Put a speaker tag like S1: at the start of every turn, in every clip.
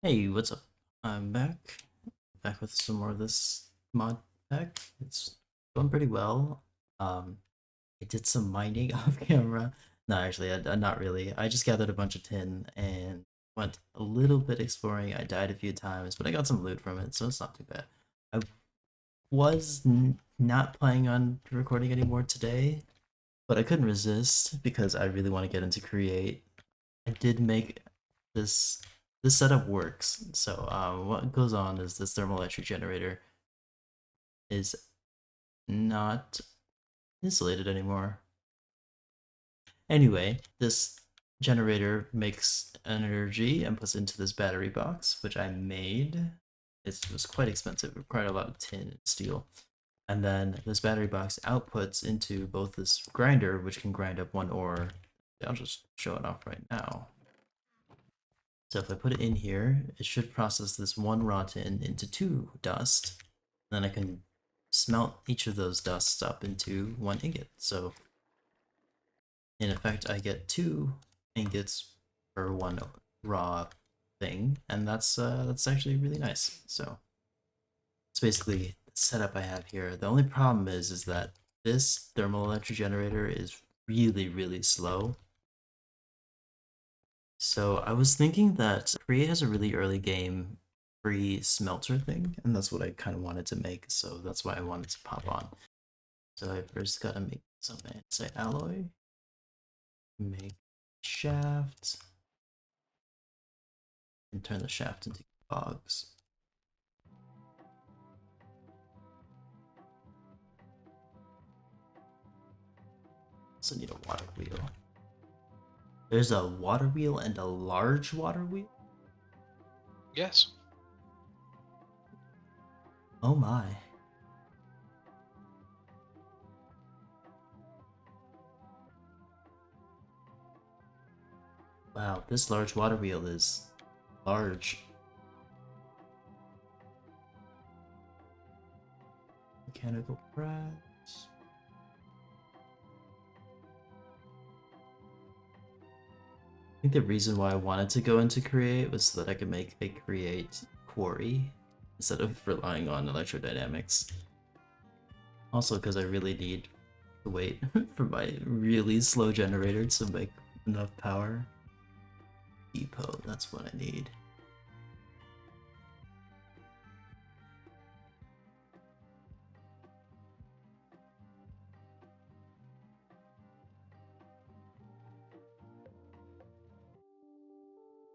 S1: Hey, what's up? I'm back with some more of this mod pack. It's going pretty well. I did some mining off camera. No, actually, not really. I just gathered a bunch of tin and went a little bit exploring. I died a few times, but I got some loot from it, so it's not too bad. I was not planning on recording anymore today, but I couldn't resist because I really want to get into Create. I did make this this setup works. So what goes on is this thermoelectric generator is not insulated anymore. Anyway, this generator makes energy and puts it into this battery box, which I made. It was quite expensive, it required a lot of tin and steel. And then this battery box outputs into both this grinder, which can grind up one ore. I'll just show it off right now. So if I put it in here, it should process this one raw tin into 2 dust. Then I can smelt each of those dusts up into 1 ingot. So in effect, I get 2 ingots per 1 raw thing, and that's actually really nice. So it's basically the setup I have here. The only problem is that this thermal electric generator is really slow. So I was thinking that Create has a really early game free smelter thing, and that's what I kind of wanted to make, so that's why I wanted to pop on. So I first gotta make some andesite alloy, make shaft, and turn the shaft into cogs. Also need a water wheel. There's a water wheel and a large water wheel?
S2: Yes.
S1: Oh my. Wow, this large water wheel is large. Mechanical press. I think the reason why I wanted to go into Create was so that I could make a Create quarry instead of relying on Electrodynamics. Also because I really need to wait for my really slow generator to make enough power. Depot, that's what I need.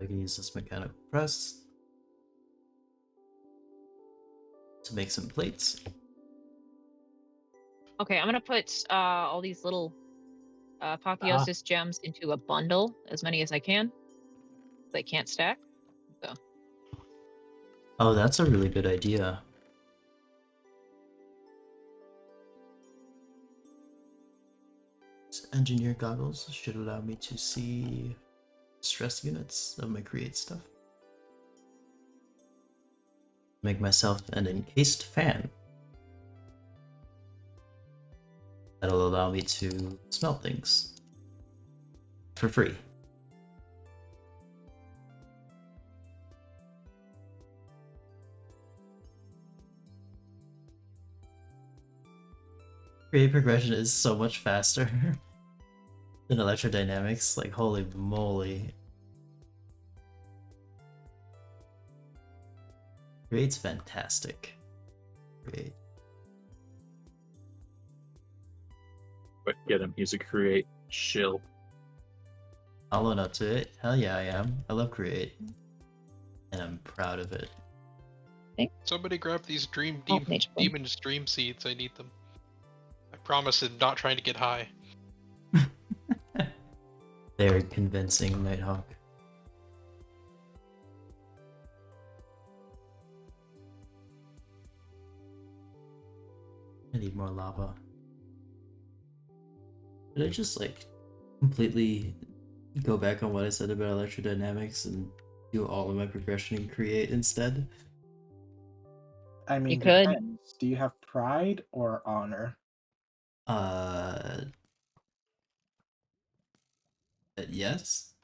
S1: I can use this mechanical press to make some plates.
S3: Okay, I'm gonna put all these little apotheosis gems into a bundle, as many as I can. They can't stack. So
S1: Oh, that's a really good idea. Engineer goggles should allow me to see stress units of my Create stuff. Make myself an encased fan. That'll allow me to smelt things for free. Create progression is so much faster than Electrodynamics, like holy moly. Create's fantastic. Create.
S4: But get him, he's a Create shill.
S1: I'll own up to it. Hell yeah, I am. I love Create. And I'm proud of it.
S2: Somebody grab these
S3: Nature Boy.
S2: demon's dream seeds. I need them. I promise I'm not trying to get high.
S1: Very convincing, Nighthawk. I need more lava. Did I just like completely go back on what I said about Electrodynamics and do all of my progression in Create instead?
S5: I mean,
S3: You could.
S5: depends. Do you have pride or honor?
S1: Yes?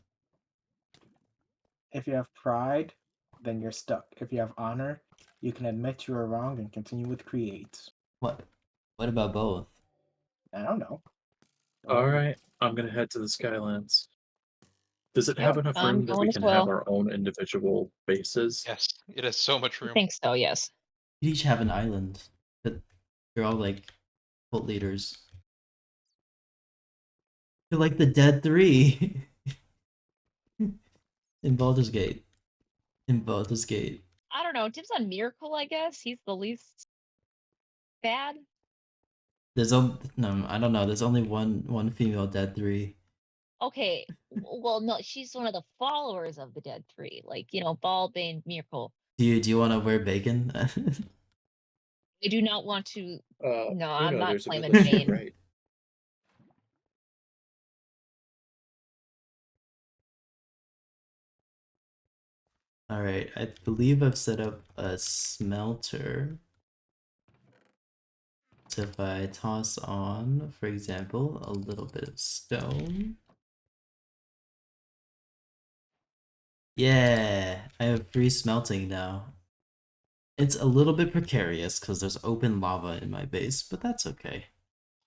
S5: If you have pride, then you're stuck. If you have honor, you can admit you were wrong and continue with create.
S1: What? What about both?
S5: I don't know.
S4: All right, I'm gonna head to the Skylands. Does it
S3: Yep,
S4: have enough
S3: I'm
S4: room that
S3: going
S4: we
S3: as
S4: can have
S3: well.
S4: our own individual bases?
S2: Yes, it has so much
S3: I
S2: room.
S3: think so, yes.
S1: You each have an island, but you're all like cult leaders. You're like the Dead Three in Baldur's Gate. In Baldur's Gate.
S3: I don't know. Dibs on Miracle, I guess. He's the least bad.
S1: There's no, I don't know. There's only one female Dead Three.
S3: Okay. Well, no, she's one of the followers of the Dead Three. Like, Ball, Bane, Miracle.
S1: Do you want to wear bacon?
S3: I do not want to. No,
S4: You
S3: I'm
S4: know,
S3: not
S4: there's a
S3: claiming
S4: village to the
S3: Bane.
S4: right.
S1: All right, I believe I've set up a smelter. So if I toss on, for example, a little bit of stone. Yeah, I have free smelting now. It's a little bit precarious because there's open lava in my base, but that's okay.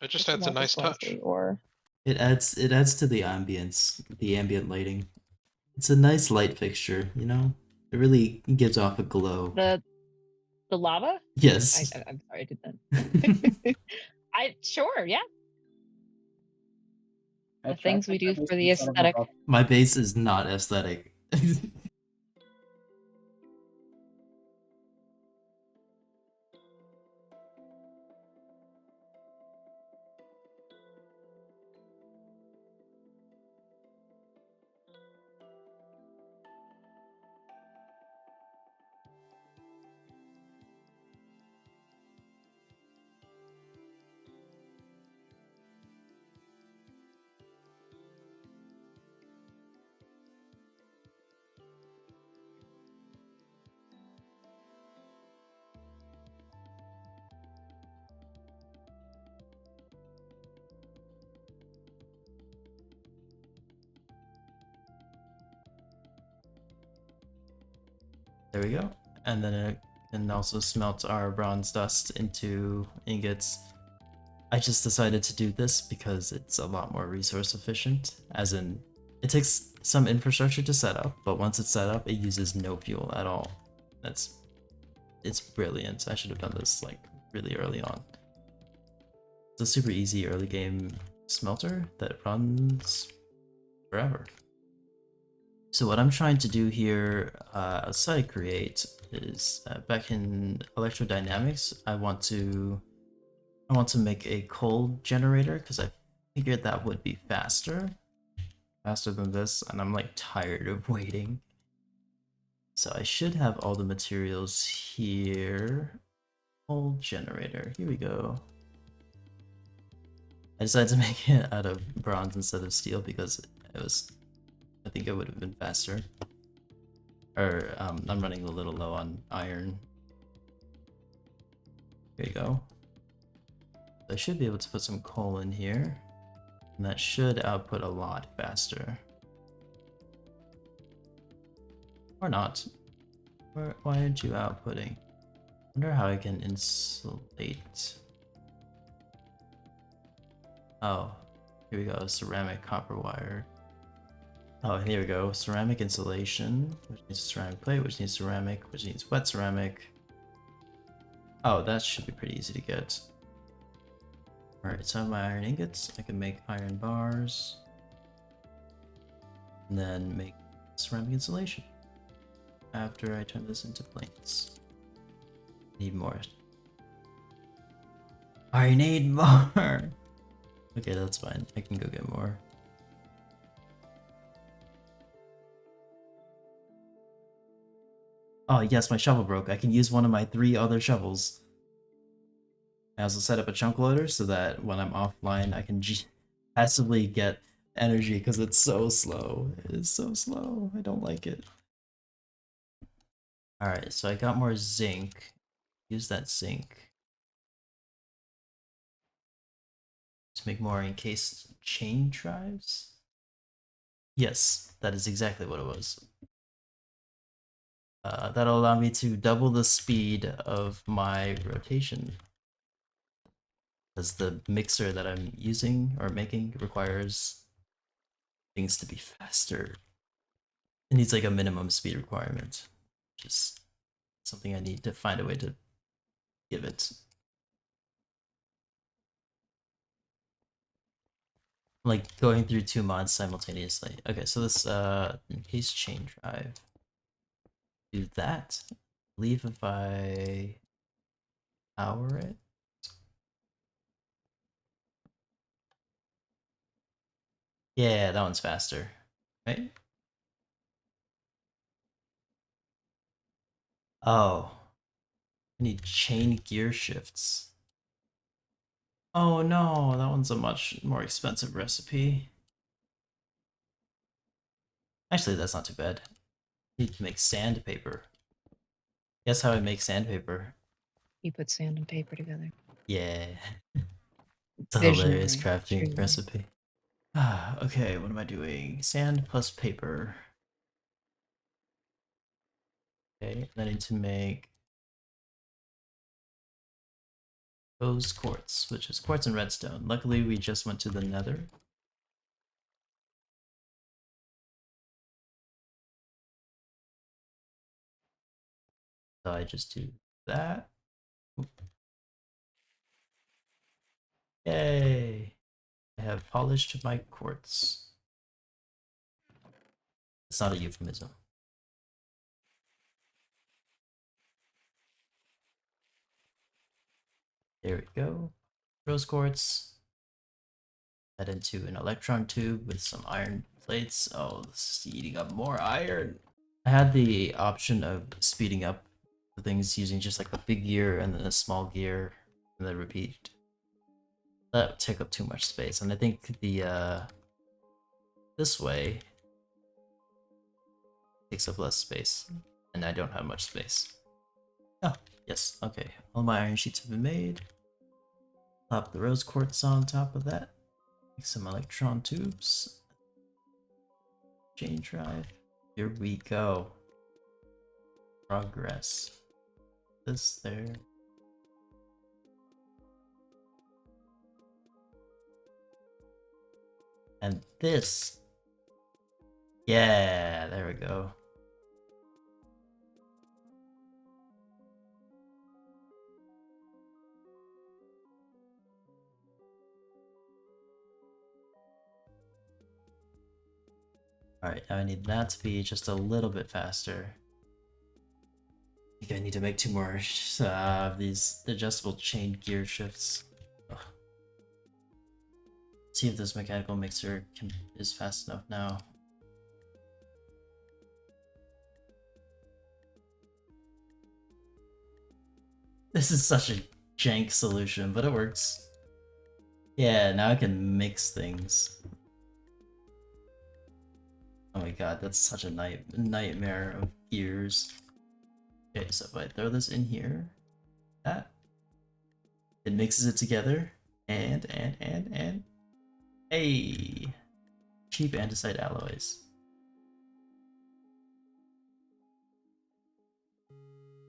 S2: It just adds a nice touch.
S3: Or
S1: It adds to the ambience, the ambient lighting. It's a nice light fixture, you know? It really gives off a glow.
S3: the lava.
S1: Yes.
S3: I'm sorry, I did that. Sure, yeah. The things we do for the aesthetic.
S1: My base is not aesthetic. There we go. And then it can also smelt our bronze dust into ingots. I just decided to do this because it's a lot more resource efficient, as in, it takes some infrastructure to set up, but once it's set up, it uses no fuel at all. It's brilliant. I should have done this like really early on. It's a super easy early game smelter that runs forever. So what I'm trying to do here outside of Create is back in Electrodynamics, I want to make a coal generator because I figured that would be faster than this, and I'm like tired of waiting. So I should have all the materials here. Coal generator, here we go. I decided to make it out of bronze instead of steel because I think it would have been faster. Or, I'm running a little low on iron. Here you go. I should be able to put some coal in here. And that should output a lot faster. Or not. Why aren't you outputting? I wonder how I can insulate. Oh, here we go, ceramic copper wire. Oh, and here we go, ceramic insulation, which needs a ceramic plate, which needs ceramic, which needs wet ceramic. Oh, that should be pretty easy to get. Alright, so I have my iron ingots, I can make iron bars. And then make ceramic insulation. After I turn this into plates. Need more. I need more! Okay, that's fine. I can go get more. Oh yes, my shovel broke. I can use one of my 3 other shovels. I also set up a chunk loader so that when I'm offline I can passively get energy because it's so slow. It is so slow. I don't like it. Alright, so I got more zinc. Use that zinc to make more encased chain drives. Yes, that is exactly what it was. That'll allow me to double the speed of my rotation. Because the mixer that I'm using or making requires things to be faster. It needs like a minimum speed requirement, which is something I need to find a way to give it. Like going through 2 mods simultaneously. Okay, so this encased chain drive. Do that. Leave if I power it. Yeah, that one's faster, right? Oh, I need chain gear shifts. Oh no, that one's a much more expensive recipe. Actually, that's not too bad. Need to make sandpaper. Guess how I make sandpaper?
S3: You put sand and paper together.
S1: Yeah. It's a hilarious
S3: Visionary,
S1: crafting
S3: truly.
S1: recipe. Okay, what am I doing? Sand plus paper. Okay, I need to make rose quartz, which is quartz and redstone. Luckily, we just went to the nether. So I just do that. Oop. Yay! I have polished my quartz. It's not a euphemism. There we go. Rose quartz. Head into an electron tube with some iron plates. Oh, this is eating up more iron. I had the option of speeding up the things using just like a big gear and then a small gear and then repeat. That would take up too much space, and I think the this way takes up less space, and I don't have much space. Oh, yes, okay. All my iron sheets have been made. Pop the rose quartz on top of that. Make some electron tubes. Chain drive. Here we go. Progress. This there. And this. Yeah, there we go. Alright, now I need that to be just a little bit faster. I think I need to make 2 more of these adjustable chain gear shifts. Ugh. See if this mechanical mixer is fast enough now. This is such a jank solution, but it works. Yeah, now I can mix things. Oh my god, that's such a nightmare of gears. Okay, so if I throw this in here, that, it mixes it together, and, hey! Cheap andesite alloys.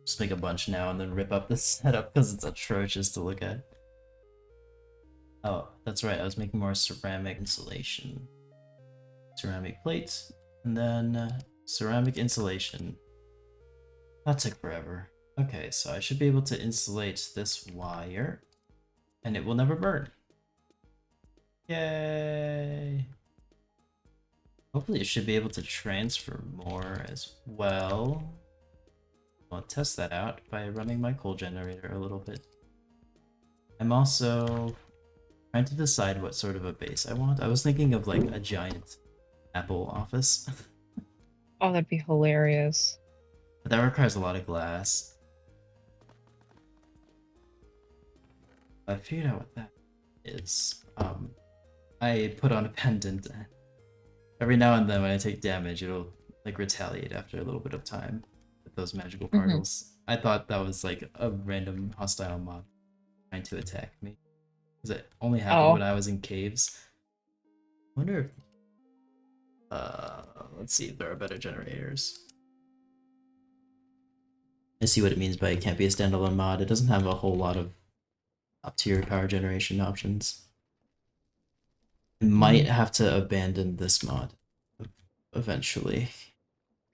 S1: Just make a bunch now and then rip up this setup because it's atrocious to look at. Oh, that's right, I was making more ceramic insulation. Ceramic plates, and then ceramic insulation. That took forever. Okay, so I should be able to insulate this wire, and it will never burn. Yay! Hopefully it should be able to transfer more as well. I'll test that out by running my coal generator a little bit. I'm also trying to decide what sort of a base I want. I was thinking of like a giant Apple office.
S3: Oh, that'd be hilarious.
S1: But that requires a lot of glass. I figured out what that is. I put on a pendant. Every now and then when I take damage, it'll like retaliate after a little bit of time with those magical particles. I thought that was like a random hostile mob trying to attack me. Because it only happened when I was in caves. I wonder if let's see if there are better generators. I see what it means by it can't be a standalone mod. It doesn't have a whole lot of top tier power generation options. I might have to abandon this mod eventually.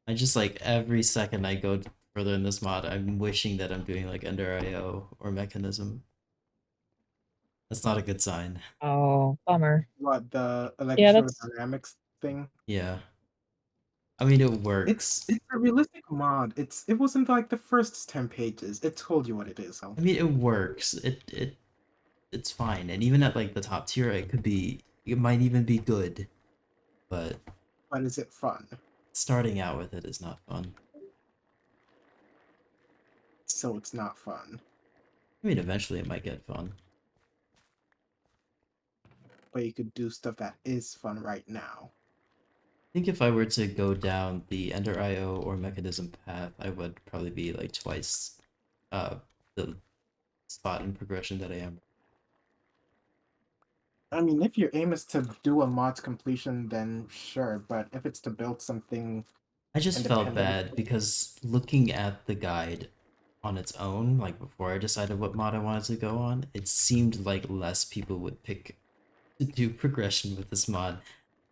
S1: I just like every second I go further in this mod, I'm wishing that I'm doing like EnderIO or Mechanism. That's not a good sign.
S3: Oh, bummer.
S5: What, the
S3: Yeah, that's
S5: electrodynamics thing?
S1: Yeah. I mean, it
S5: It's
S1: works.
S5: it's a realistic mod. It wasn't like the first 10 pages. It told you what it is. So.
S1: I mean, it works. It's fine. And even at like the top tier, it might even be good. But
S5: But is it fun?
S1: starting out with it is not fun.
S5: So it's not fun.
S1: I mean, eventually it might get fun.
S5: But you could do stuff that is fun right now.
S1: I think if I were to go down the EnderIO or Mechanism path, I would probably be like twice the spot in progression that I am.
S5: I mean, if your aim is to do a mod's completion, then sure. But if it's to build something
S1: I just felt
S5: independent,
S1: bad because looking at the guide on its own, like before I decided what mod I wanted to go on, it seemed like less people would pick to do progression with this mod.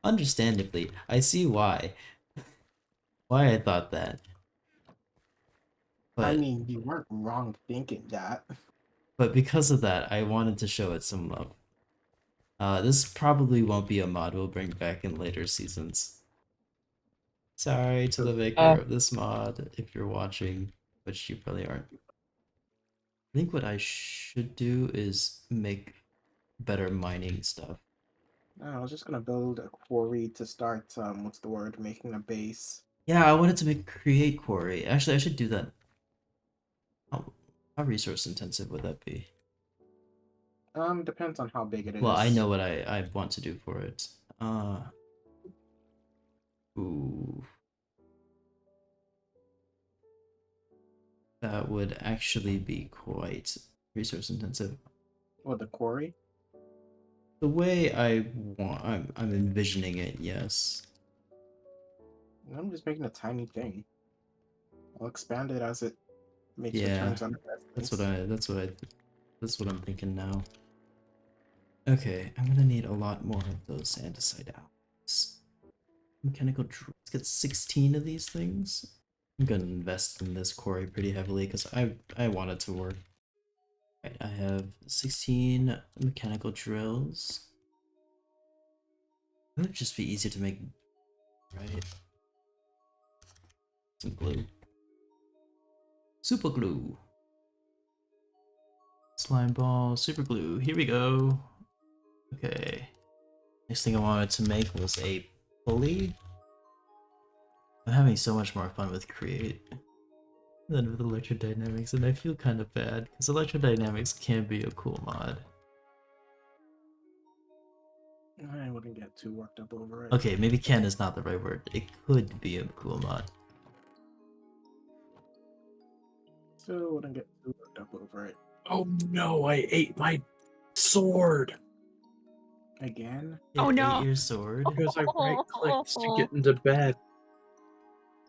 S1: Understandably, I see why. Why I thought that.
S5: I
S1: But
S5: mean, you weren't wrong thinking that.
S1: because of that, I wanted to show it some love. This probably won't be a mod we'll bring back in later seasons. Sorry to the maker of this mod if you're watching, which you probably aren't. I think what I should do is make better mining stuff.
S5: I was just gonna build a quarry to start. What's the word? Making a base.
S1: Yeah, I wanted to make create quarry. Actually, I should do that. How resource intensive would that be?
S5: Depends on how big it is.
S1: Well, I know what I want to do for it. Ooh. That would actually be quite resource intensive.
S5: What, the quarry?
S1: The way I'm envisioning it, yes.
S5: I'm just making a tiny thing. I'll expand it as it makes
S1: Yeah,
S5: returns on investments.
S1: that's what I'm thinking now. Okay, I'm gonna need a lot more of those andesite alloys. Mechanical let's get 16 of these things. I'm gonna invest in this quarry pretty heavily because I want it to work. Right, I have 16 mechanical drills. It would just be easier to make, right? Some glue. Super glue. Slime ball, super glue. Here we go. Okay. Next thing I wanted to make was a pulley. I'm having so much more fun with Create than with Electrodynamics, and I feel kind of bad because Electrodynamics can be a cool mod.
S5: I wouldn't get too worked up over it.
S1: Okay, maybe can is not the right word. It could be a cool mod.
S5: So wouldn't get too worked up over it.
S4: Oh no, I ate my sword
S5: Again?
S1: It
S3: Oh, no.
S1: ate your sword?
S4: because I right clicked to get into bed.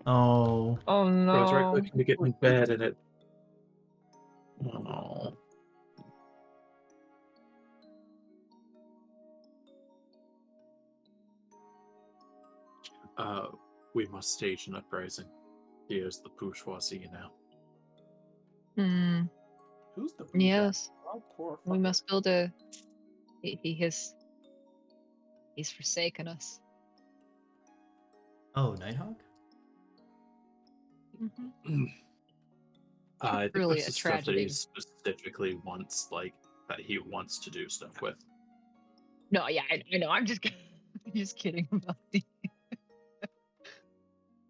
S1: Oh.
S3: Oh
S4: I was right
S3: no.
S4: clicking to get in bed and it. Oh. We must stage an uprising. Here's the bourgeoisie now.
S3: Hmm.
S5: Who's the
S3: Yes.
S5: Oh, poor
S3: We
S5: fucker.
S3: must build a. He's forsaken us.
S1: Oh, Nighthawk?
S3: Mm-hmm.
S4: I think
S3: Truly
S4: this
S3: a
S4: is stuff that he
S3: tragedy.
S4: specifically wants, like, that he wants to do stuff with.
S3: No, yeah, I know. I'm just just kidding about the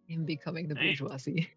S3: him becoming the
S4: Hey.
S3: bourgeoisie.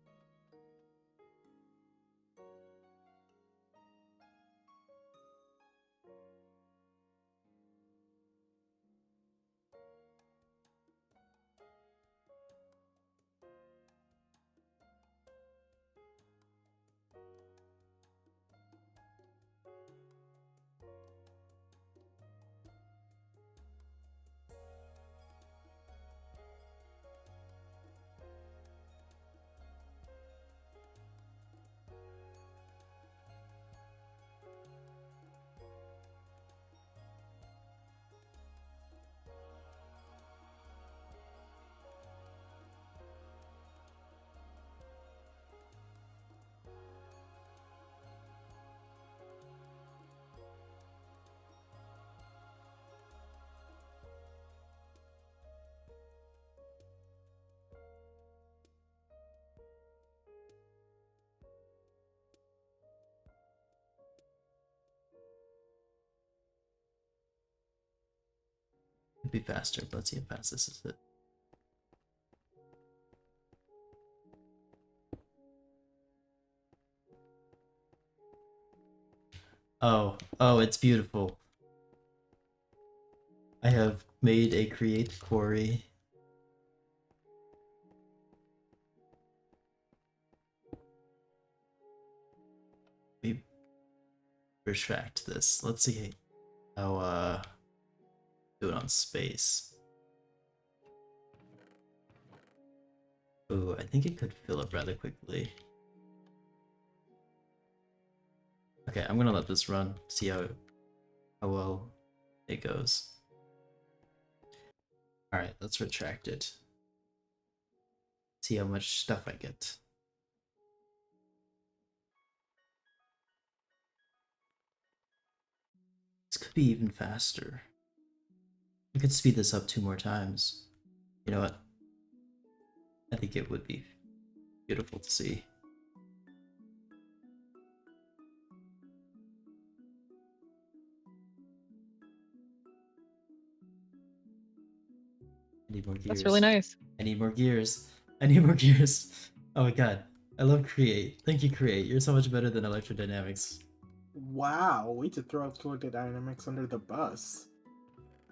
S1: Could be faster, but let's see how fast this is. It. Oh, it's beautiful. I have made a create quarry. Let me retract this. Let's see how do it on space. Ooh, I think it could fill up rather quickly. Okay, I'm gonna let this run, see how well it goes. Alright, let's retract it. See how much stuff I get. This could be even faster. We could speed this up 2 more times. You know what? I think it would be beautiful to see. I need more gears.
S3: That's really nice.
S1: I need more gears. I need more gears. Oh my god. I love Create. Thank you, Create. You're so much better than Electrodynamics.
S5: Wow, way to throw Electrodynamics under the bus.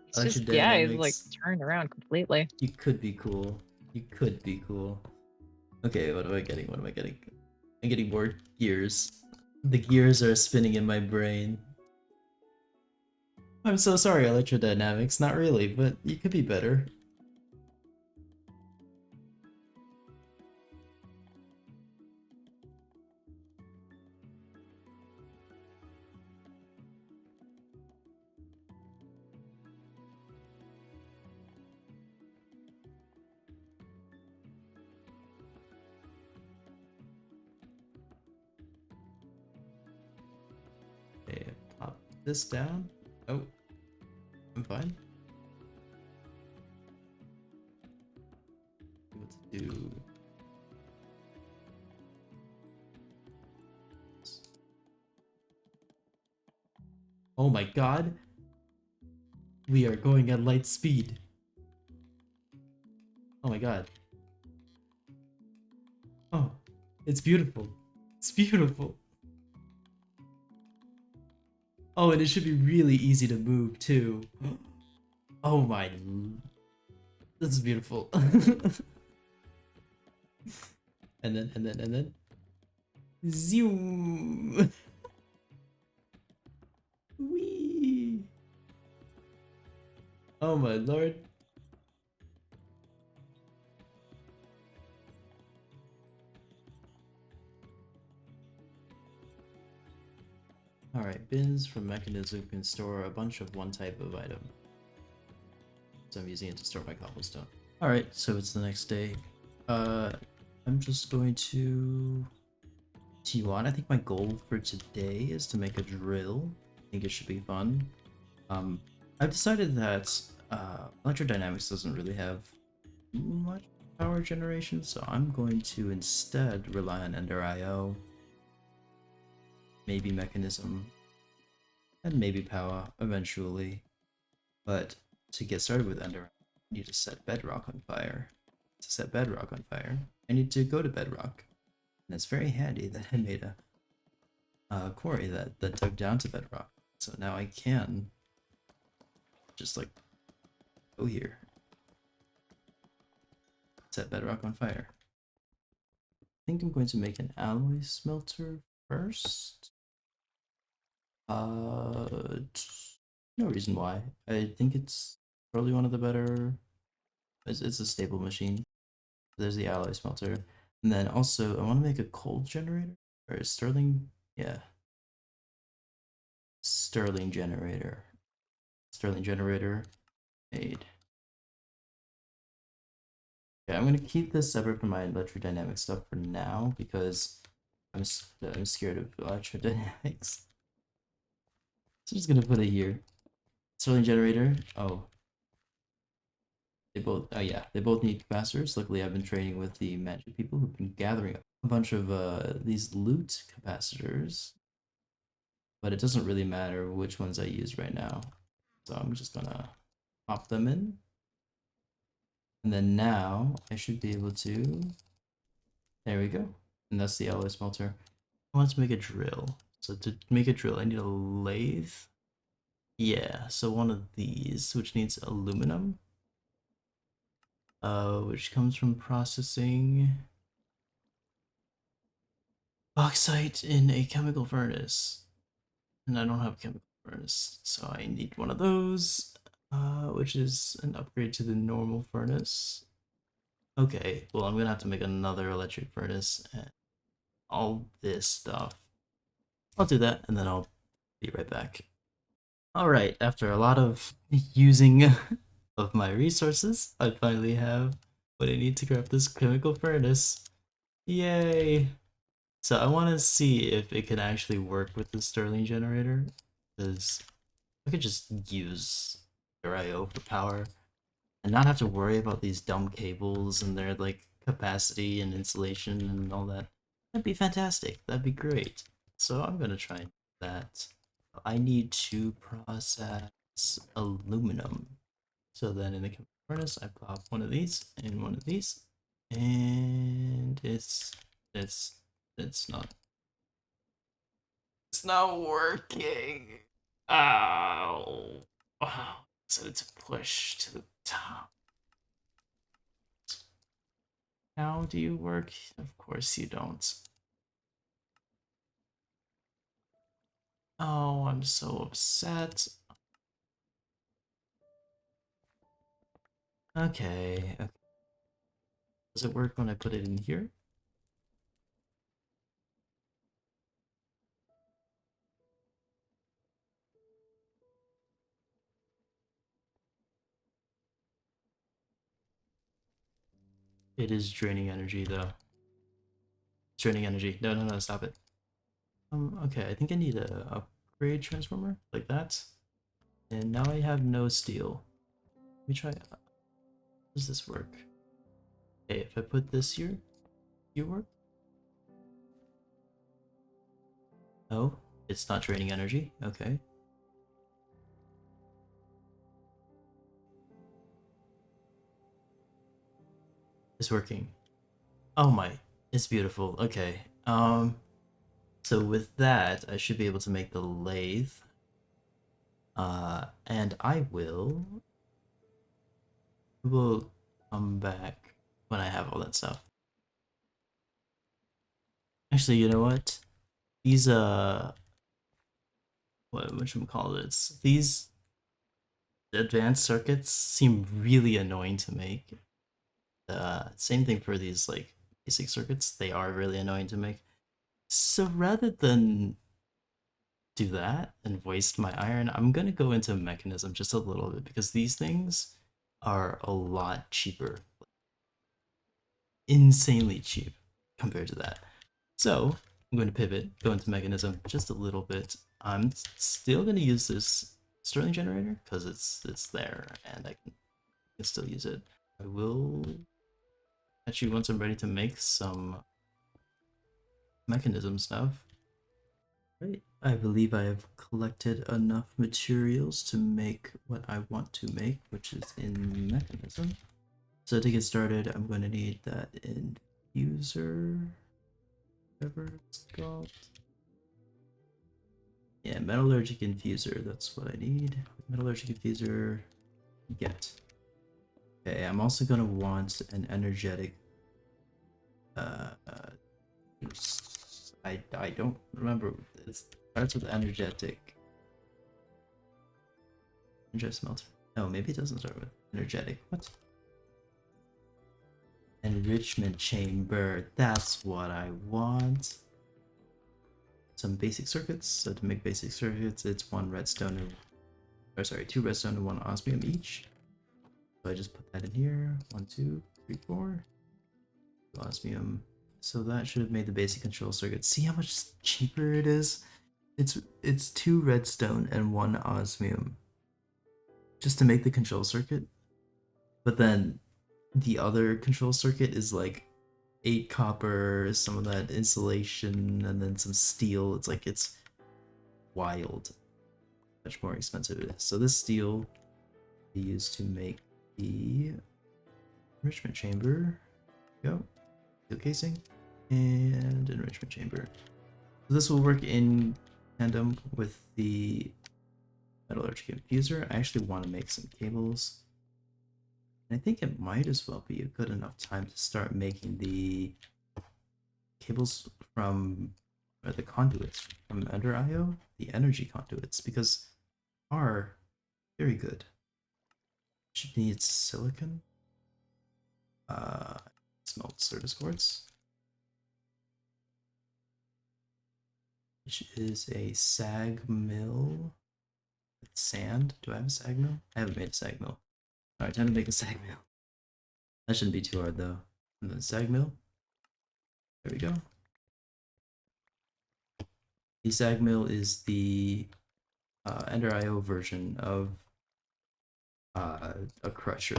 S3: It's just, yeah, it's like
S1: Electrodynamics.
S3: turned around completely.
S1: You could be cool. You could be cool. Okay, what am I getting? What am I getting? I'm getting more gears. The gears are spinning in my brain. I'm so sorry, Electrodynamics. Not really, but you could be better. Okay, pop this down. Oh, I'm fine. What to do? Oh my god. We are going at light speed. Oh my god. Oh, it's beautiful. It's beautiful. Oh, and it should be really easy to move too. Oh my. This is beautiful. and then. Zoom. Whee. Oh my lord. Alright, bins from mechanism can store a bunch of one type of item. So I'm using it to store my cobblestone. Alright, so it's the next day. I'm just going to continue on. I think my goal for today is to make a drill. I think it should be fun. I've decided that Electrodynamics doesn't really have much power generation, so I'm going to instead rely on EnderIO, maybe Mechanism, and maybe Power eventually. But to get started with EnderIO, I need to set Bedrock on fire. To set Bedrock on fire, I need to go to Bedrock. And it's very handy that I made a quarry that dug down to Bedrock. So now I can just like go here. Set Bedrock on fire. I think I'm going to make an alloy smelter first. No reason why. I think it's probably one of the better. It's a stable machine. There's the alloy smelter. And then also I want to make a coal generator or a Sterling. Yeah. Sterling generator. Sterling generator made. Okay, I'm gonna keep this separate from my electrodynamic stuff for now because I'm scared of electrodynamics. So I'm just gonna put it here. Sterling generator. Oh. They both they both need capacitors. Luckily I've been training with the magic people who've been gathering a bunch of these loot capacitors. But it doesn't really matter which ones I use right now. So I'm just gonna pop them in. And then now I should be able to, there we go. And that's the alloy smelter. I want to make a drill. So to make a drill, I need a lathe. Yeah, so one of these, which needs aluminum. Which comes from processing bauxite in a chemical furnace. And I don't have a chemical furnace, so I need one of those, which is an upgrade to the normal furnace. Okay, well, I'm gonna have to make another electric furnace and all this stuff. I'll do that, and then I'll be right back. Alright, after a lot of using of my resources, I finally have what I need to craft this chemical furnace. Yay! So I want to see if it can actually work with the Stirling generator, because I could just use EnderIO for power and not have to worry about these dumb cables and their like capacity and insulation and all that. That'd be fantastic. That'd be great. So I'm gonna try and do that. I need to process aluminum. So then in the chemical furnace, I pop one of these and one of these, and it's not working. Ow. Wow. So it's a push to the top. How do you work? Of course you don't. Oh, I'm so upset. Okay. Does it work when I put it in here? It is draining energy though. It's draining energy. No, stop it. Okay, I think I need a upgrade transformer like that. And now I have no steel. Let me try. How does this work? Okay, if I put this here, you work? Oh, it's not draining energy. Okay. It's working. Oh my, it's beautiful. Okay. So with that, I should be able to make the lathe. And I will come back when I have all that stuff. Actually, you know what? These whatchamacallit, these advanced circuits seem really annoying to make. Same thing for these like basic circuits, they are really annoying to make. So rather than do that and waste my iron, I'm gonna go into mechanism just a little bit because these things are a lot cheaper. Insanely cheap compared to that. So I'm going to pivot, go into mechanism just a little bit. I'm still going to use this Stirling generator because it's there and I can still use it. I will catch you once I'm ready to make some mechanism stuff. Right, I believe I have collected enough materials to make what I want to make, which is in mechanism. So to get started, I'm going to need that infuser, whatever it's called. Yeah, metallurgic infuser, that's what I need. Metallurgic infuser, get. Okay, I'm also going to want an energetic, I don't remember, it starts with energetic. Energetic smelter. No, maybe it doesn't start with energetic. What? Enrichment chamber, that's what I want. Some basic circuits. So to make basic circuits, it's two redstone and one osmium each. So I just put that in here. 1, 2, 3, 4. Osmium. So that should have made the basic control circuit. See how much cheaper it is? It's 2 redstone and 1 osmium just to make the control circuit. But then the other control circuit is like 8 copper, some of that insulation, and then some steel. It's like, it's wild. Much more expensive it is. So this steel to use to make the enrichment chamber. Go. Steel casing and enrichment chamber. So this will work in tandem with the metallurgical infuser. I actually want to make some cables. And I think it might as well be a good enough time to start making the cables from, or the conduits from EnderIO, the energy conduits, because they are very good. Should need silicon. Smelt service quartz. Which is a sag mill with sand. Do I have a sag mill? I haven't made a sag mill. Alright, time to make a sag mill. That shouldn't be too hard though. And then sag mill. There we go. The sag mill is the EnderIO version of a crusher.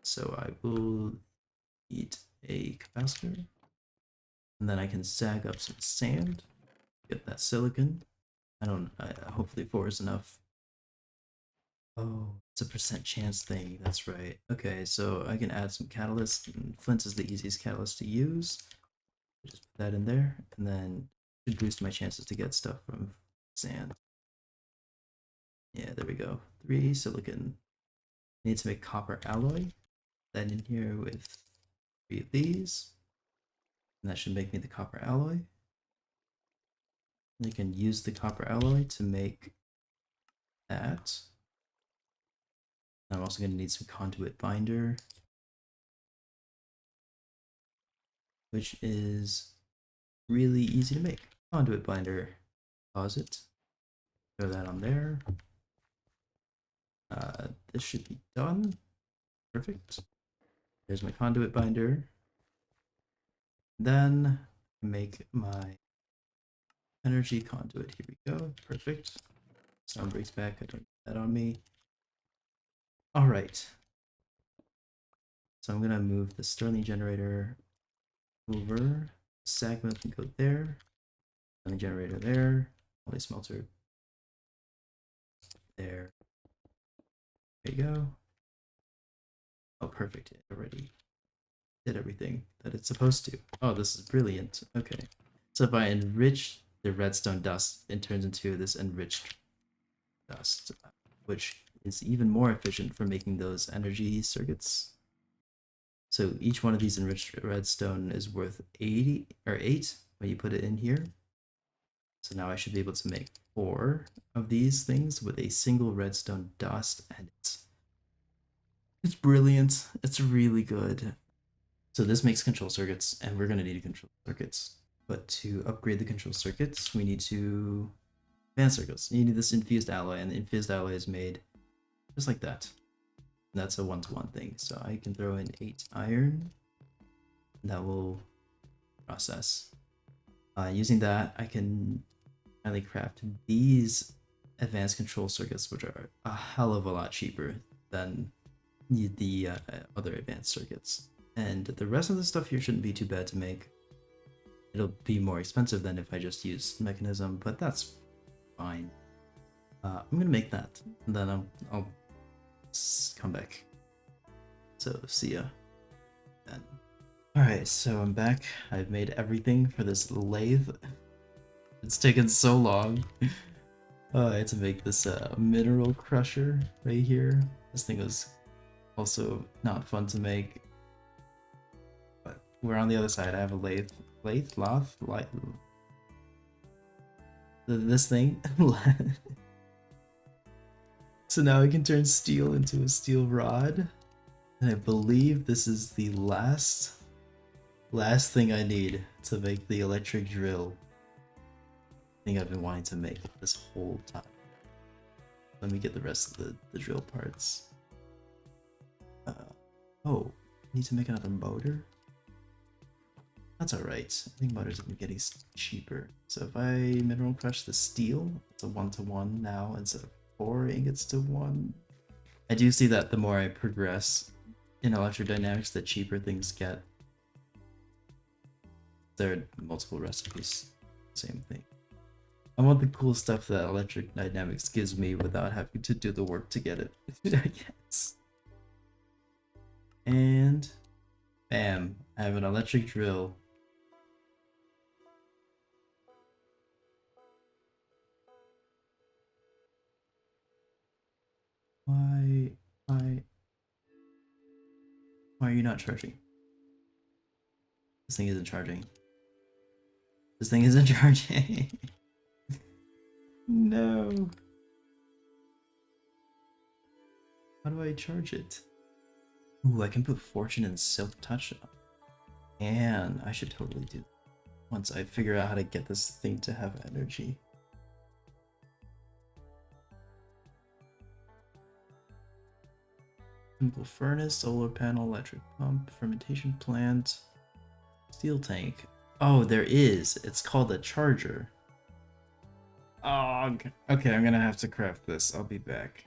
S1: So I will need a capacitor. And then I can sag up some sand. Get that silicon. Hopefully 4 is enough. Oh, it's a percent chance thing. That's right. Okay, so I can add some catalyst, and flint is the easiest catalyst to use. Just put that in there, and then it should boost my chances to get stuff from sand. Yeah, there we go. 3 silicon. Need to make copper alloy. That in here with 3 of these. And that should make me the copper alloy. I can use the copper alloy to make that. I'm also going to need some conduit binder, which is really easy to make. Conduit binder, pause it, throw that on there. This should be done. Perfect. There's my conduit binder. Then make my energy conduit. Here we go. Perfect. Sound breaks back. I don't need that on me. All right. So I'm gonna move the Stirling generator over. Sag mill can go there. Stirling generator there. Poly smelter there. There you go. Oh, perfect. It already did everything that it's supposed to. Oh, this is brilliant. Okay. So if I enrich the redstone dust, it turns into this enriched dust, which is even more efficient for making those energy circuits. So each one of these enriched redstone is worth 80 or 8 when you put it in here. So now I should be able to make 4 of these things with a single redstone dust, and it's brilliant. It's really good. So this makes control circuits, and we're gonna need control circuits. But to upgrade the control circuits, we need to advance circuits. You need this infused alloy, and the infused alloy is made just like that. And that's a 1-to-1 thing. So I can throw in 8 iron. And that will process. Using that, I can finally craft these advanced control circuits, which are a hell of a lot cheaper than the other advanced circuits. And the rest of the stuff here shouldn't be too bad to make. It'll be more expensive than if I just used mechanism, but that's fine. I'm gonna make that, and then I'll come back. So see ya then. Alright, so I'm back. I've made everything for this lathe. It's taken so long. I had to make this mineral crusher right here. This thing was also not fun to make. But we're on the other side. I have a lathe. This thing. So now I can turn steel into a steel rod. And I believe this is the last thing I need to make the electric drill. I think I've been wanting to make it this whole time. Let me get the rest of the drill parts. Oh, I need to make another motor? That's alright. I think motors have been getting cheaper. So if I mineral crush the steel, it's a 1-to-1 now instead of 4 ingots to 1. I do see that the more I progress in Electrodynamics, the cheaper things get. There are multiple recipes, same thing. I want the cool stuff that Electrodynamics gives me without having to do the work to get it, I guess. And bam, I have an electric drill. Why, why, why are you not charging? This thing isn't charging. This thing isn't charging. No. How do I charge it? Ooh, I can put Fortune and Silk Touch up. And I should totally do that once I figure out how to get this thing to have energy. Chemical furnace, solar panel, electric pump, fermentation plant, steel tank. Oh, there is. It's called a charger. Oh, okay, I'm gonna have to craft this. I'll be back.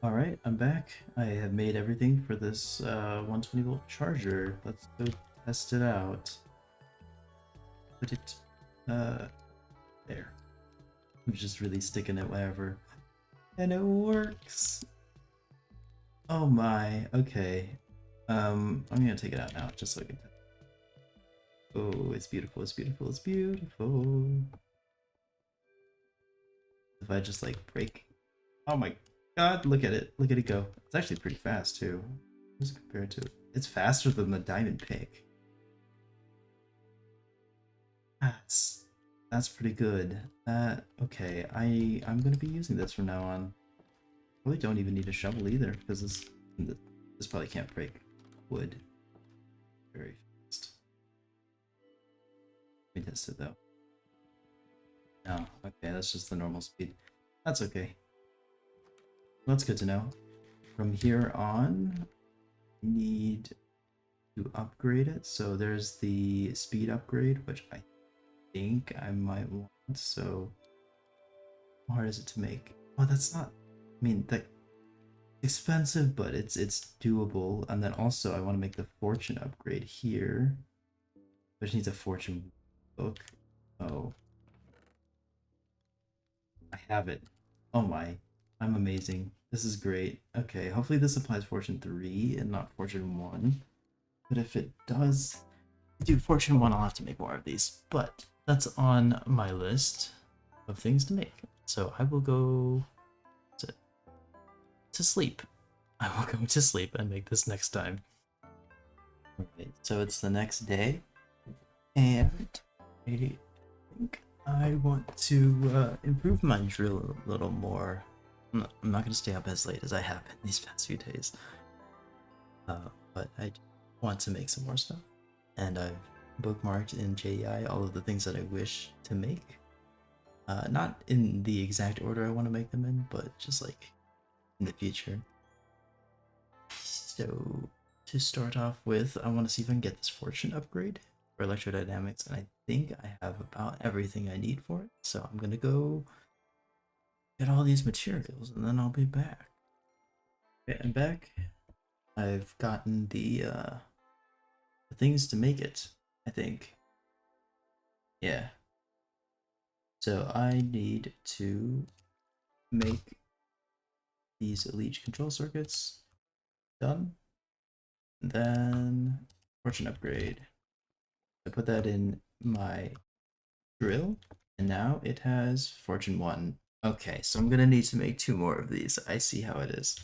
S1: Alright, I'm back. I have made everything for this 120 volt charger. Let's go test it out. Put it there. I'm just really sticking it wherever. And it works! Oh my, okay. I'm gonna take it out now just so I can. Oh, it's beautiful, it's beautiful, it's beautiful. If I just like break. Oh my god, look at it go. It's actually pretty fast too. What's it compared to? It's faster than the diamond pick. That's pretty good. Okay, I'm gonna be using this from now on. Probably don't even need a shovel either, because this probably can't break wood very fast. Let me test it though. No, okay, that's just the normal speed. That's okay. That's good to know. From here on, we need to upgrade it. So there's the speed upgrade, which I think I might want. So how hard is it to make? Oh, that's not. I mean, that expensive, but it's doable. And then also, I want to make the fortune upgrade here, which needs a fortune book. Oh, I have it. Oh my, I'm amazing. This is great. Okay, hopefully this applies Fortune 3 and not Fortune 1. But if it does do Fortune 1, I'll have to make more of these. But that's on my list of things to make. So I will go to sleep. I will go to sleep and make this next time. Okay, so it's the next day. And I think I want to improve my drill a little more. I'm not going to stay up as late as I have been these past few days. But I want to make some more stuff. And I've bookmarked in JEI all of the things that I wish to make. Not in the exact order I want to make them in, but just like in the future. So to start off with, I want to see if I can get this fortune upgrade for Electrodynamics, and I think I have about everything I need for it. So I'm gonna go get all these materials, and then I'll be back. Okay, I'm back. I've gotten the things to make it, I think. Yeah. So I need to make these elite control circuits. Done. Then fortune upgrade. I put that in my drill, and now it has fortune 1. Okay, so I'm gonna need to make 2 more of these. I see how it is.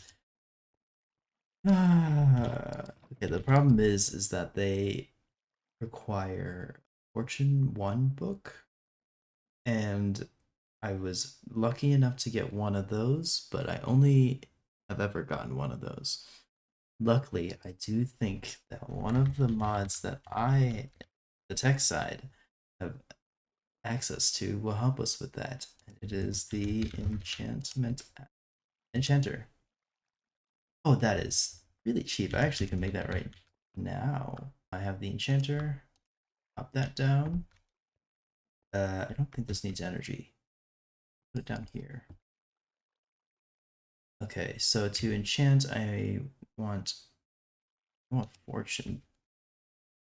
S1: Okay, the problem is that they require fortune 1 book, and I was lucky enough to get one of those, but I only have ever gotten one of those. Luckily, I do think that one of the mods that the tech side, have access to will help us with that. And it is the enchanter. Oh, that is really cheap. I actually can make that right now. I have the enchanter. Pop that down. I don't think this needs energy. Put it down here. Okay, so to enchant, I want fortune.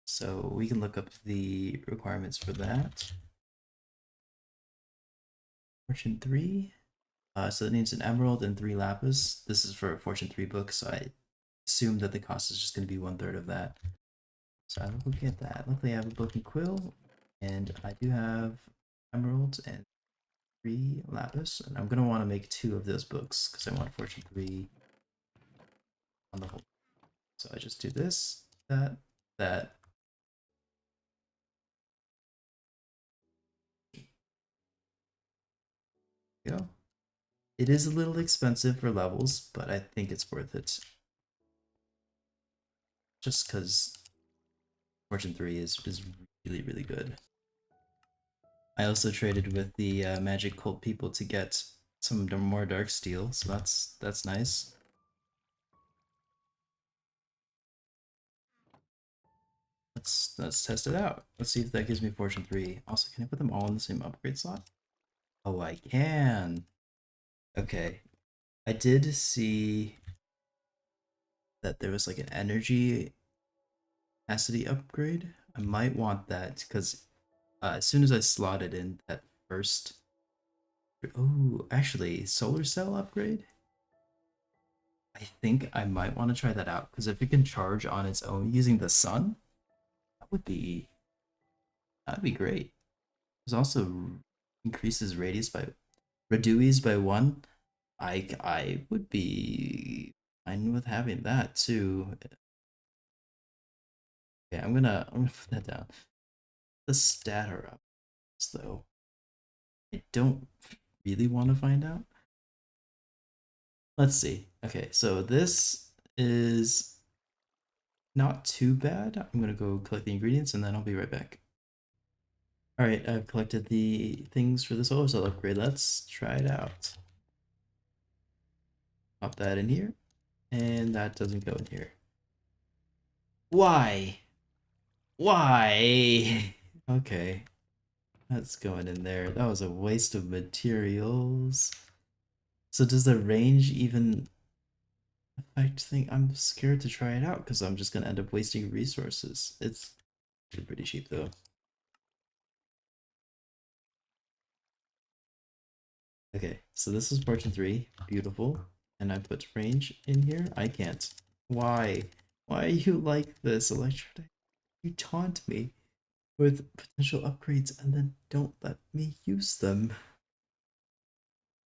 S1: So we can look up the requirements for that. Fortune 3. So it needs an emerald and 3 lapis. This is for a Fortune 3 book, so I assume that the cost is just going to be 1/3 of that. So I will get that. Luckily I have a book and quill, and I do have emeralds and 3 lapis, and I'm going to want to make 2 of those books because I want Fortune 3 on the whole. So I just do this, that, that. Go. It is a little expensive for levels, but I think it's worth it. Just because Fortune 3 is really, really good. I also traded with the magic cult people to get some more dark steel, so that's nice. Let's test it out. Let's see if that gives me Fortune 3. Also, can I put them all in the same upgrade slot? Oh, I can. Okay. I did see that there was like an energy capacity upgrade. I might want that because as soon as I slotted in that first... Oh, actually, solar cell upgrade? I think I might want to try that out because if it can charge on its own using the sun, that'd be great. There's also increases radius by reduces by 1. I would be fine with having that too. Yeah, I'm gonna put that down. The statter up though. I don't really want to find out. Let's see. Okay, so this is not too bad. I'm gonna go collect the ingredients and then I'll be right back. Alright, I've collected the things for the solar cell upgrade. Let's try it out. Pop that in here. And that doesn't go in here. Why? Why? Okay. That's going in there. That was a waste of materials. So does the range even affect thing? I'm scared to try it out because I'm just gonna end up wasting resources. It's pretty cheap though. Okay, so this is Fortune 3. Beautiful. And I put range in here. I can't. Why? Why are you like this, Electrodynamics? You taunt me with potential upgrades and then don't let me use them.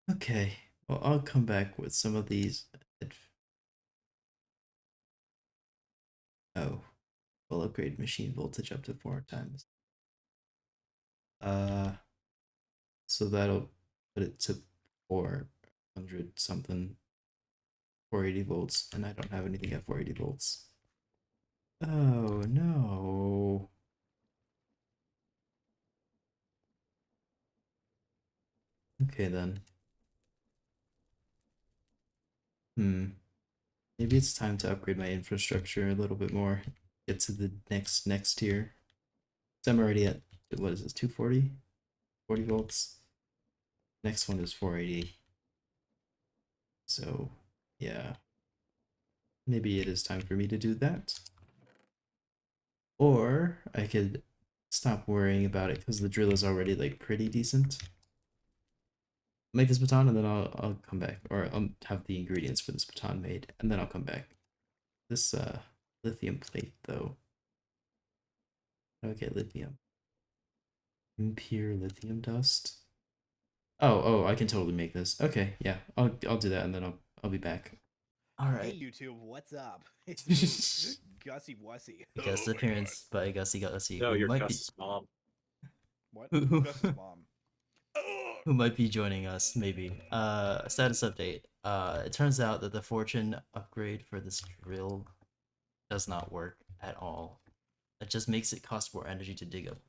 S1: Okay, well, I'll come back with some of these. Oh, we'll upgrade machine voltage up to 4 times. So that'll put it to 400 something, 480 volts, and I don't have anything at 480 volts. Oh no. Okay then. Maybe it's time to upgrade my infrastructure a little bit more. Get to the next tier. So I'm already at, what is this, 240? 40 volts. Next one is 480. So yeah. Maybe it is time for me to do that. Or I could stop worrying about it because the drill is already like pretty decent. Make this baton and then I'll come back, or I'll have the ingredients for this baton made and then I'll come back. This lithium plate though. Okay, lithium. Impure lithium dust. Oh, I can totally make this. Okay, yeah, I'll do that and then I'll be back. All right.
S6: Hey YouTube, what's up? It's me, Gussie Wussy.
S1: Guest appearance by Gussie Gussie.
S4: No,
S1: who
S4: you're
S1: might
S4: Gus's mom.
S6: What?
S1: Who-
S6: Gus's mom.
S1: who might be joining us, maybe. Status update. It turns out that the fortune upgrade for this drill does not work at all. It just makes it cost more energy to dig up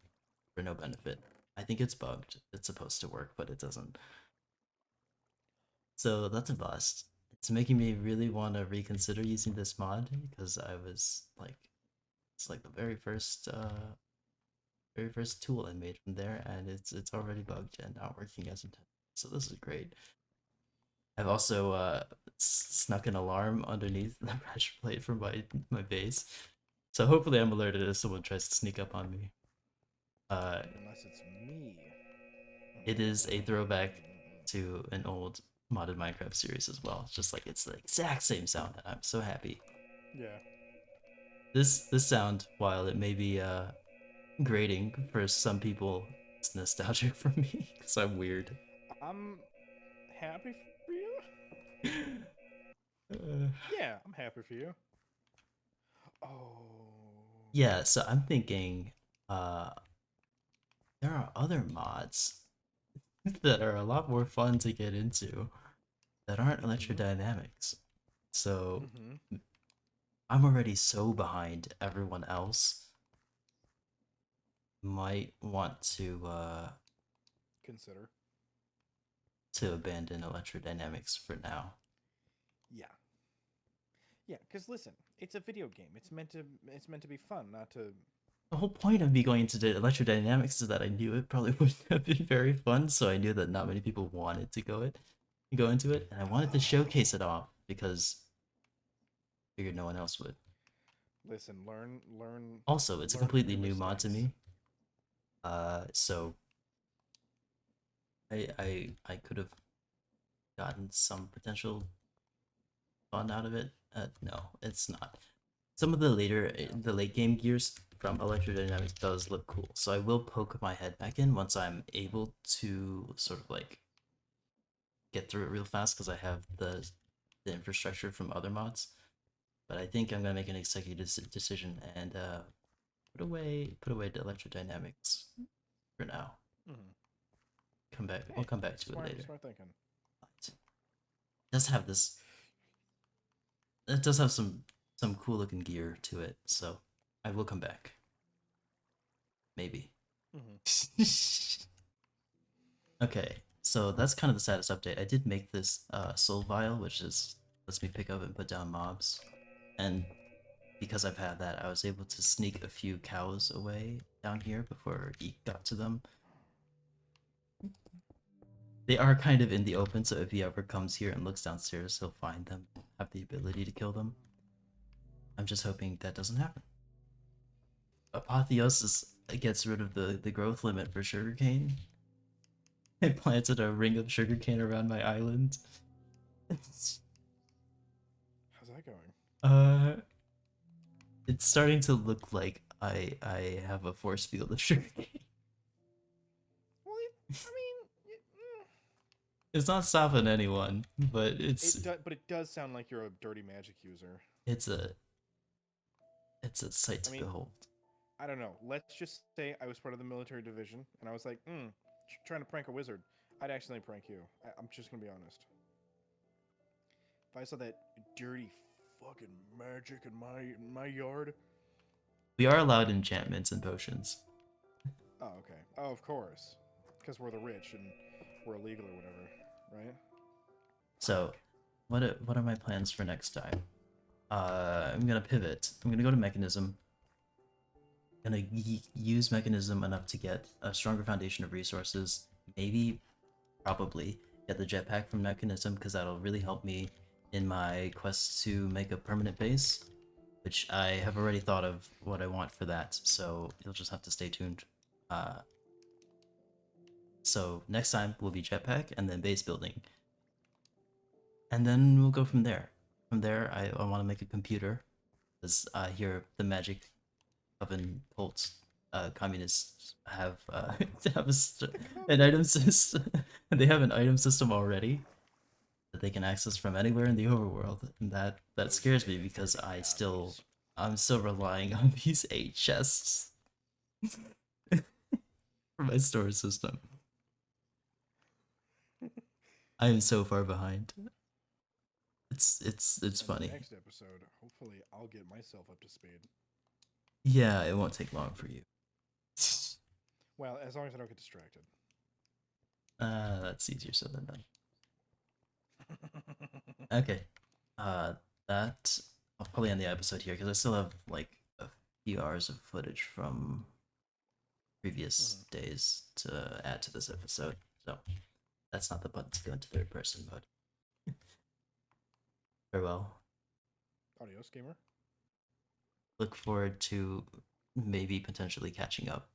S1: for no benefit. I think it's bugged. It's supposed to work, but it doesn't. So that's a bust. It's making me really want to reconsider using this mod because I was like, it's like the very first tool I made from there, and it's already bugged and not working as intended. So this is great. I've also snuck an alarm underneath the pressure plate for my base, so hopefully I'm alerted if someone tries to sneak up on me.
S6: Unless it's me.
S1: It is a throwback to an old modded Minecraft series as well. It's just like it's the exact same sound, and I'm so happy.
S6: Yeah.
S1: This sound, while it may be grating for some people, it's nostalgic for me because I'm weird.
S6: I'm happy for you. Yeah, I'm happy for you. Oh.
S1: Yeah, so I'm thinking there are other mods that are a lot more fun to get into that aren't electrodynamics. So
S6: Mm-hmm.
S1: I'm already so behind everyone else. Might want
S6: Consider.
S1: to abandon electrodynamics for now.
S6: Yeah. Yeah, because listen, it's a video game. It's meant to be fun, not to.
S1: The whole point of me going into the electrodynamics is that I knew it probably wouldn't have been very fun, so I knew that not many people wanted to go into it, and I wanted to showcase it off because I figured no one else would.
S6: Listen, learn.
S1: Also, it's a
S6: learn from
S1: completely
S6: your
S1: new mod to
S6: mistakes.
S1: me. So I could have gotten some potential fun out of it. No, it's not. Some of the late game gears from Electrodynamics does look cool, so I will poke my head back in once I'm able to sort of like get through it real fast because I have the infrastructure from other mods. But I think I'm gonna make an executive decision and put away the Electrodynamics for now.
S6: Mm-hmm.
S1: Come back.
S6: Hey,
S1: I'll come back to
S6: smart,
S1: it later.
S6: Smart thinking.
S1: It does have this. It does have some cool looking gear to it, so I will come back. Maybe.
S6: Mm-hmm.
S1: Okay, so that's kind of the status update. I did make this soul vial, which is lets me pick up and put down mobs, and because I've had that, I was able to sneak a few cows away down here before Eek got to them. They are kind of in the open, so if he ever comes here and looks downstairs, he'll find them, have the ability to kill them. I'm just hoping that doesn't happen. Apotheosis gets rid of the growth limit for sugarcane. I planted a ring of sugarcane around my island.
S6: How's that going?
S1: It's starting to look like I have a force field of sugarcane.
S6: Well, I mean,
S1: It's not stopping anyone, but
S6: but it does sound like you're a dirty magic user.
S1: it's a sight to
S6: I mean,
S1: behold.
S6: I don't know. Let's just say I was part of the military division, and I was like, trying to prank a wizard. I'd accidentally prank you. I'm just gonna be honest. If I saw that dirty fucking magic in my yard.
S1: We are allowed enchantments and potions.
S6: Oh, okay. Oh, of course. Because we're the rich and we're illegal or whatever, right?
S1: So, what are my plans for next time? I'm gonna pivot. I'm gonna go to mechanism. Gonna use mechanism enough to get a stronger foundation of resources. Maybe, probably get the jetpack from mechanism because that'll really help me in my quest to make a permanent base, which I have already thought of what I want for that. So you'll just have to stay tuned. So next time will be jetpack and then base building. And then we'll go from there. From there, I want to make a computer, because I hear the magic oven cult communists have an item system. They have an item system already that they can access from anywhere in the overworld, and that scares me because I'm still relying on these 8 chests for my storage system. I am so far behind. It's funny.
S6: Next episode, hopefully, I'll get myself up to speed.
S1: Yeah, it won't take long for you.
S6: Well, as long as I don't get distracted.
S1: That's easier said than done. Okay. That I'll probably end the episode here because I still have like a few hours of footage from previous days to add to this episode. So that's not the button to go into third person mode. Farewell.
S6: Adios, gamer.
S1: Look forward to maybe potentially catching up.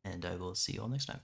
S1: And I will see you all next time.